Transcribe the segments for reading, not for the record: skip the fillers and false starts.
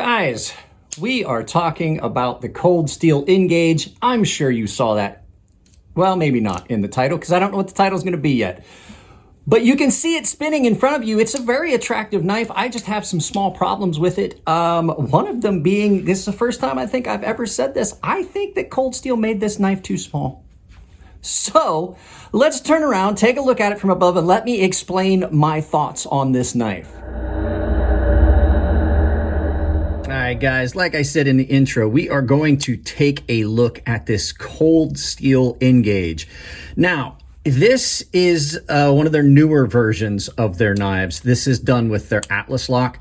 Guys, we are talking about the cold steel N-Gage. I'm sure you saw that. Well, maybe not in the title because I don't know what the title is going to be yet. But you can see it spinning in front of you. It's a very attractive knife. I just have some small problems with it. One of them being, this is the first time I think I've ever said this, I think that cold steel made this knife too small. So let's turn around, take a look at it from above, and let me explain my thoughts on this knife. All right, guys, like I said in the intro, we are going to take a look at this cold steel N-Gage. Now, this is one of their newer versions of their knives. This is done with their Atlas lock.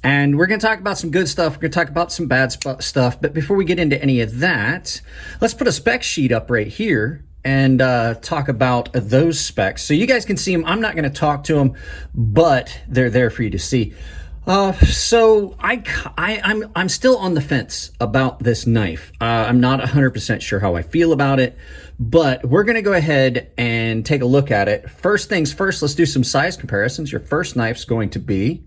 And we're going to talk about some good stuff. We're going to talk about some bad stuff. But before we get into any of that, let's put a spec sheet up right here and talk about those specs. So you guys can see them. I'm not going to talk to them, but they're there for you to see. So I'm still on the fence about this knife. I'm not 100% sure how I feel about it, but we're going to go ahead and take a look at it. First things first, let's do some size comparisons. Your first knife's going to be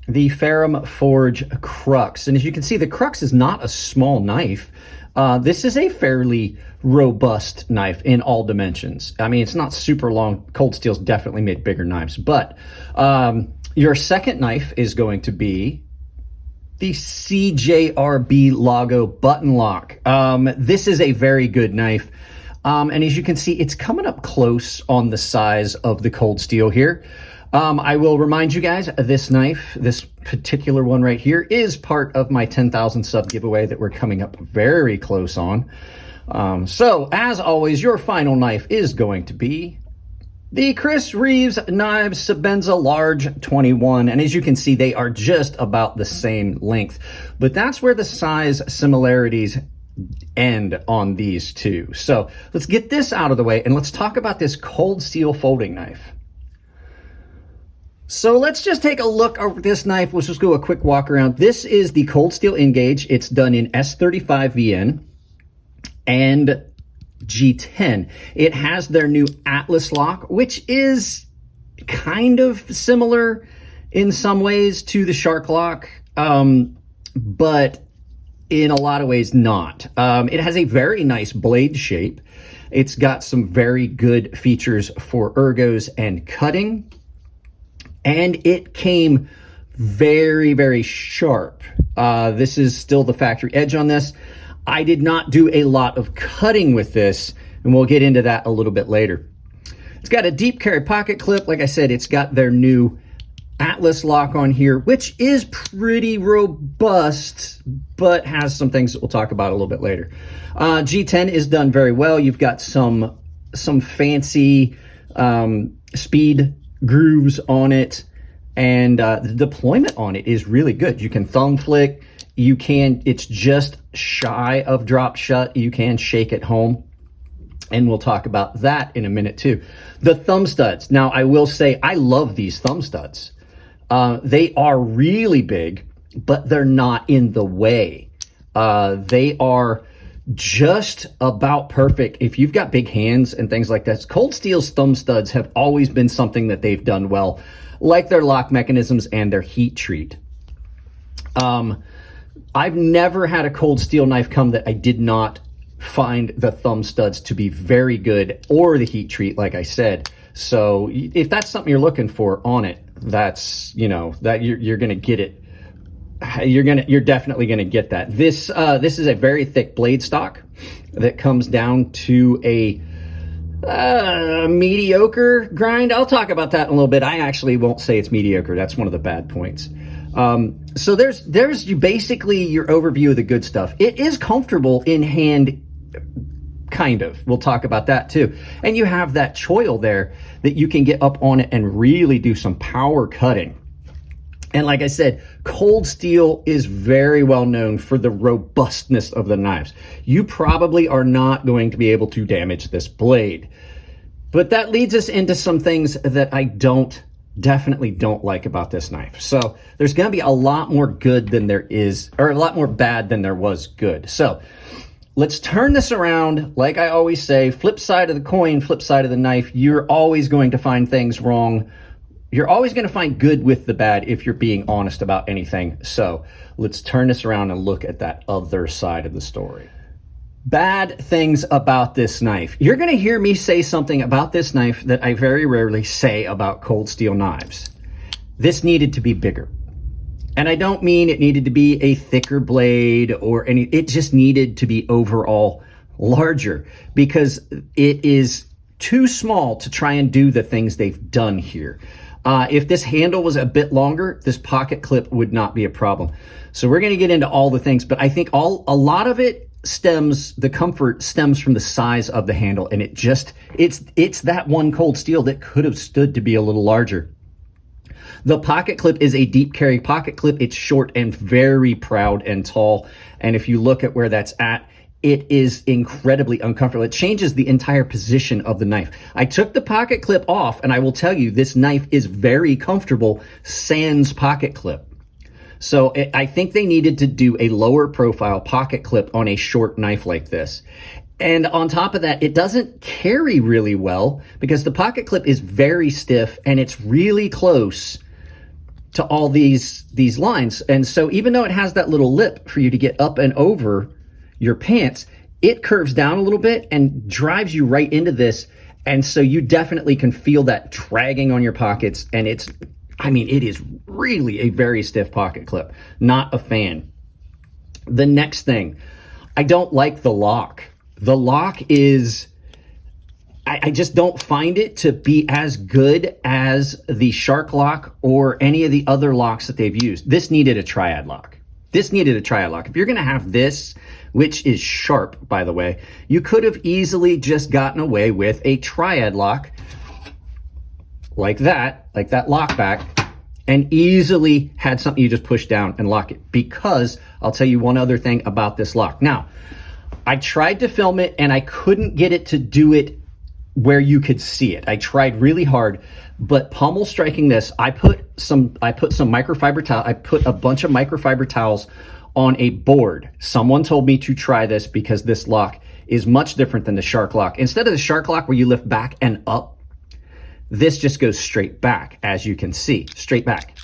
the Ferrum Forge Crux. And as you can see, the Crux is not a small knife. This is a fairly robust knife in all dimensions. I mean, it's not super long. Cold Steel's definitely made bigger knives, but your second knife is going to be the CJRB Lago button lock. This is a very good knife. And as you can see, it's coming up close on the size of the Cold Steel here. I will remind you guys, this knife, this particular one right here, is part of my 10,000 sub giveaway that we're coming up very close on. So, as always, your final knife is going to be the Chris Reeves Knives Sebenza Large 21. And as you can see, they are just about the same length. But that's where the size similarities end on these two. So, let's get this out of the way and let's talk about this Cold Steel folding knife. So let's just take a look at this knife. Let's just go a quick walk around. This is the Cold Steel N-Gage. It's done in S35VN and G10. It has their new Atlas lock, which is kind of similar in some ways to the Shark lock, but in a lot of ways not. It has a very nice blade shape. It's got some very good features for ergos and cutting. And it came very, very sharp. This is still the factory edge on this. I did not do a lot of cutting with this, and we'll get into that a little bit later. It's got a deep carry pocket clip. Like I said, it's got their new Atlas lock on here, which is pretty robust, but has some things that we'll talk about a little bit later. G10 is done very well. You've got some fancy speed grooves on it, and the deployment on it is really good. You can thumb flick, it's just shy of drop shut. You can shake it home, and we'll talk about that in a minute too. The thumb studs. Now, I will say I love these thumb studs. They are really big, but they're not in the way. They are just about perfect if you've got big hands and things like that. Cold Steel's thumb studs have always been something that they've done well, like their lock mechanisms and their heat treat. I've never had a Cold Steel knife come that I did not find the thumb studs to be very good, or the heat treat, like I said. So if that's something you're looking for on it, that's, that you're going to get it. You're definitely going to get that. This is a very thick blade stock that comes down to a mediocre grind. I'll talk about that in a little bit. I actually won't say it's mediocre. That's one of the bad points. So there's basically your overview of the good stuff. It is comfortable in hand, kind of. We'll talk about that too. And you have that choil there that you can get up on it and really do some power cutting. And like I said, Cold Steel is very well known for the robustness of the knives. You probably are not going to be able to damage this blade. But that leads us into some things that I definitely don't like about this knife. So there's going to be a lot more good than there is, or a lot more bad than there was good. So let's turn this around. Like I always say, flip side of the coin, flip side of the knife. You're always going to find things wrong you're always going to find good with the bad if you're being honest about anything. So let's turn this around and look at that other side of the story. Bad things about this knife. You're going to hear me say something about this knife that I very rarely say about cold steel knives. This needed to be bigger. And I don't mean it needed to be a thicker blade or any, it just needed to be overall larger, because it is too small to try and do the things they've done here. If this handle was a bit longer, this pocket clip would not be a problem. So we're going to get into all the things, but I think a lot of it the comfort stems from the size of the handle, and it's that one cold steel that could have stood to be a little larger. The pocket clip is a deep carry pocket clip. It's short and very proud and tall. And if you look at where that's at, it is incredibly uncomfortable. It changes the entire position of the knife. I took the pocket clip off, and I will tell you, this knife is very comfortable sans pocket clip. So I think they needed to do a lower profile pocket clip on a short knife like this. And on top of that, it doesn't carry really well because the pocket clip is very stiff and it's really close to all these lines. And so even though it has that little lip for you to get up and over your pants, it curves down a little bit and drives you right into this. And so you definitely can feel that dragging on your pockets. And it is really a very stiff pocket clip. Not a fan. The next thing, I don't like the lock. The lock is, I just don't find it to be as good as the Shark lock or any of the other locks that they've used. This needed a triad lock. If you're going to have this, which is sharp, by the way, you could have easily just gotten away with a triad lock like that lock back, and easily had something you just push down and lock it. Because I'll tell you one other thing about this lock. Now, I tried to film it and I couldn't get it to do it where you could see it. I tried really hard, but pommel striking this, I put some microfiber towel. I put a bunch of microfiber towels on a board. Someone told me to try this because this lock is much different than the Shark lock. Instead of the Shark lock where you lift back and up, this just goes straight back, as you can see, straight back.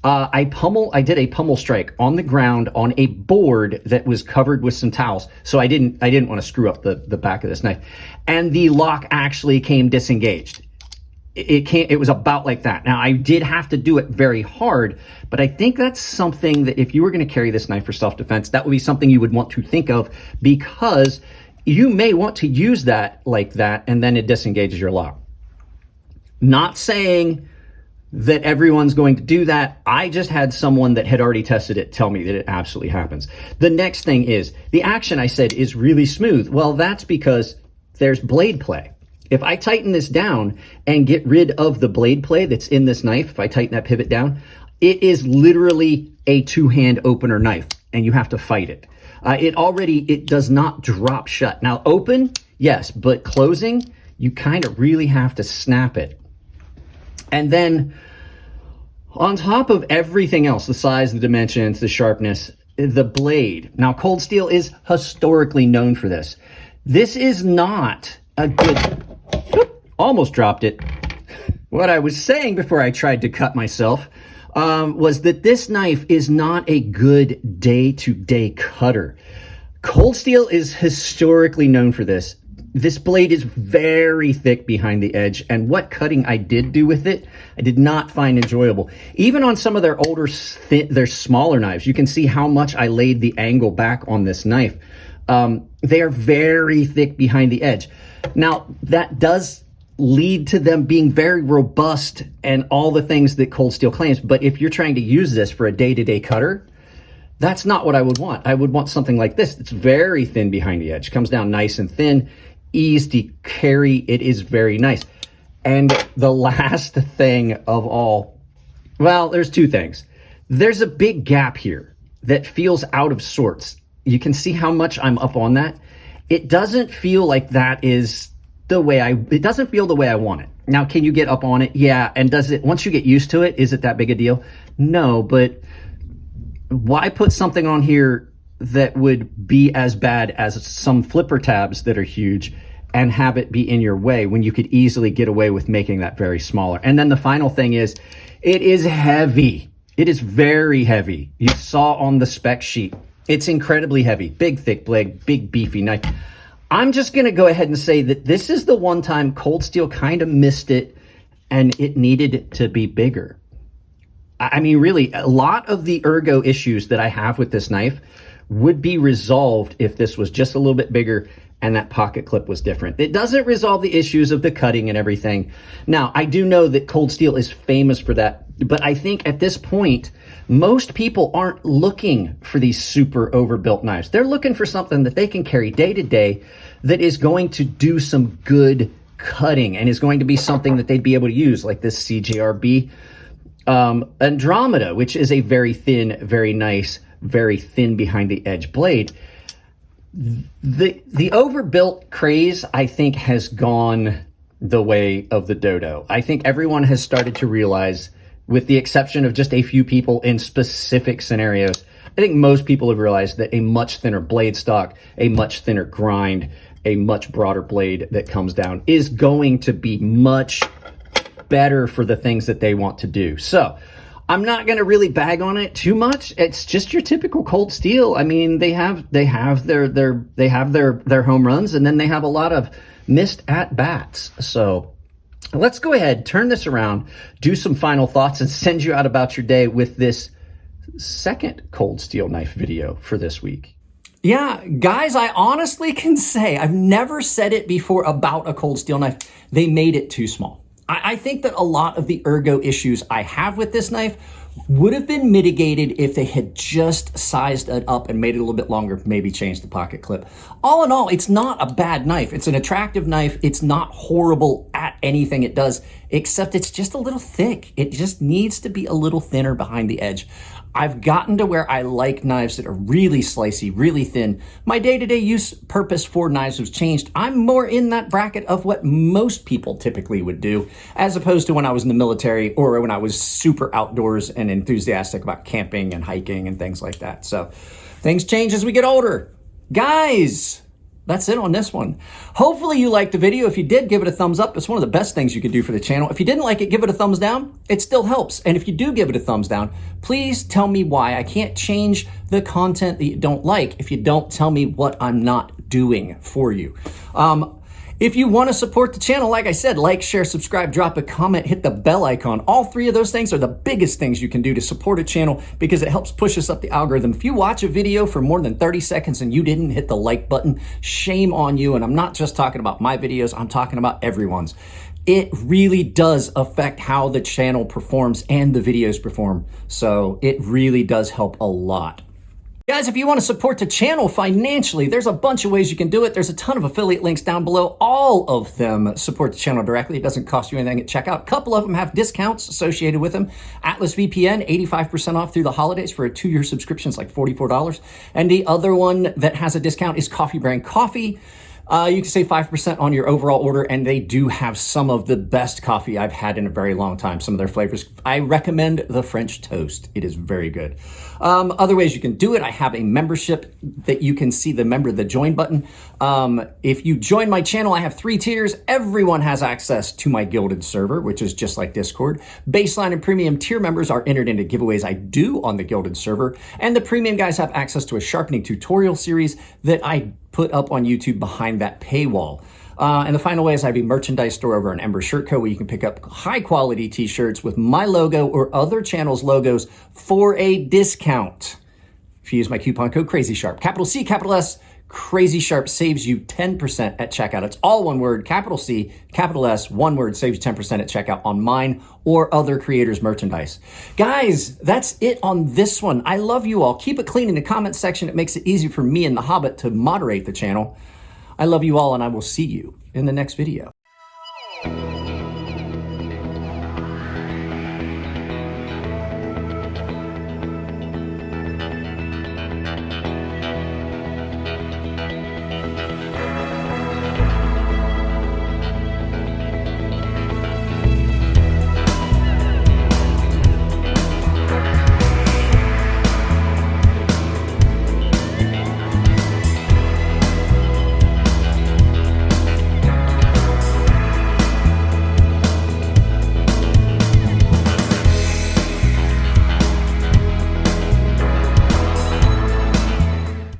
I did a pummel strike on the ground on a board that was covered with some towels. So I didn't want to screw up the back of this knife. And the lock actually came disengaged. It was about like that. Now, I did have to do it very hard, but I think that's something that if you were going to carry this knife for self-defense, that would be something you would want to think of, because you may want to use that like that, and then it disengages your lock. Not saying that everyone's going to do that. I just had someone that had already tested it tell me that it absolutely happens. The next thing is, the action I said is really smooth. Well, that's because there's blade play. If I tighten this down and get rid of the blade play that's in this knife, if I tighten that pivot down, it is literally a two-hand opener knife, and you have to fight it. It does not drop shut. Now, open, yes, but closing, you kind of really have to snap it. And then on top of everything else, the size, the dimensions, the sharpness, the blade. Now, cold steel is historically known for this. This is not a good, almost dropped it. What I was saying before I tried to cut myself was that this knife is not a good day-to-day cutter. Cold steel is historically known for this. This blade is very thick behind the edge, and what cutting I did do with it, I did not find enjoyable. Even on some of their older, their smaller knives, you can see how much I laid the angle back on this knife. They are very thick behind the edge. Now, that does lead to them being very robust and all the things that cold steel claims, but if you're trying to use this for a day-to-day cutter, that's not what I would want. I would want something like this. It's very thin behind the edge, comes down nice and thin, easy to carry. It is very nice. And the last thing of all, well, there's two things. There's a big gap here that feels out of sorts. You can see how much I'm up on that. It doesn't feel like that is the way it doesn't feel the way I want it. Now, can you get up on it? Yeah. And once you get used to it, is it that big a deal? No, but why put something on here that would be as bad as some flipper tabs that are huge and have it be in your way when you could easily get away with making that very smaller. And then the final thing is, it is heavy. It is very heavy. You saw on the spec sheet, it's incredibly heavy. Big, thick blade, big, beefy knife. I'm just gonna go ahead and say that this is the one time Cold Steel kind of missed it and it needed to be bigger. I mean, really, a lot of the ergo issues that I have with this knife would be resolved if this was just a little bit bigger and that pocket clip was different. It doesn't resolve the issues of the cutting and everything. Now, I do know that Cold Steel is famous for that, but I think at this point, most people aren't looking for these super overbuilt knives. They're looking for something that they can carry day to day that is going to do some good cutting and is going to be something that they'd be able to use, like this CJRB Andromeda, which is a very thin, very nice, very thin behind the edge blade. The overbuilt craze, I think, has gone the way of the dodo. I think everyone has started to realize, with the exception of just a few people in specific scenarios, I think most people have realized that a much thinner blade stock, a much thinner grind, a much broader blade that comes down is going to be much better for the things that they want to do. So I'm not going to really bag on it too much. It's just your typical Cold Steel. I mean, they have their home runs, and then they have a lot of missed at bats. So let's go ahead, turn this around, do some final thoughts, and send you out about your day with this second Cold Steel knife video for this week. Yeah, guys, I honestly can say, I've never said it before about a Cold Steel knife, they made it too small. I think that a lot of the ergo issues I have with this knife would have been mitigated if they had just sized it up and made it a little bit longer, maybe changed the pocket clip. All in all, it's not a bad knife. It's an attractive knife. It's not horrible at anything it does, except it's just a little thick. It just needs to be a little thinner behind the edge. I've gotten to where I like knives that are really slicey, really thin. My day-to-day use purpose for knives has changed. I'm more in that bracket of what most people typically would do, as opposed to when I was in the military or when I was super outdoors and enthusiastic about camping and hiking and things like that. So things change as we get older. Guys, that's it on this one. Hopefully you liked the video. If you did, give it a thumbs up. It's one of the best things you could do for the channel. If you didn't like it, give it a thumbs down. It still helps. And if you do give it a thumbs down, please tell me why. I can't change the content that you don't like if you don't tell me what I'm not doing for you. If you want to support the channel, like I said, like, share, subscribe, drop a comment, hit the bell icon. All three of those things are the biggest things you can do to support a channel because it helps push us up the algorithm. If you watch a video for more than 30 seconds and you didn't hit the like button, shame on you. And I'm not just talking about my videos, I'm talking about everyone's. It really does affect how the channel performs and the videos perform. So it really does help a lot. Guys, if you want to support the channel financially, there's a bunch of ways you can do it. There's a ton of affiliate links down below. All of them support the channel directly. It doesn't cost you anything at checkout. A couple of them have discounts associated with them. Atlas VPN, 85% off through the holidays for a 2-year subscription. It's like $44. And the other one that has a discount is Coffee Brand Coffee. You can save 5% on your overall order, and they do have some of the best coffee I've had in a very long time. Some of their flavors. I recommend the French toast. It is very good. Other ways you can do it, I have a membership that you can see the join button. If you join my channel, I have 3 tiers. Everyone has access to my gilded server, which is just like Discord. Baseline and premium tier members are entered into giveaways I do on the gilded server. And the premium guys have access to a sharpening tutorial series that I put up on YouTube behind that paywall. And the final way is I have a merchandise store over on Ember Shirt Co. where you can pick up high quality t-shirts with my logo or other channels' logos for a discount. If you use my coupon code CrazySharp, capital C, capital S, CrazySharp saves you 10% at checkout. It's all one word, capital C, capital S, one word, saves you 10% at checkout on mine or other creators' merchandise. Guys, that's it on this one. I love you all. Keep it clean in the comment section. It makes it easy for me and the Hobbit to moderate the channel. I love you all, and I will see you in the next video.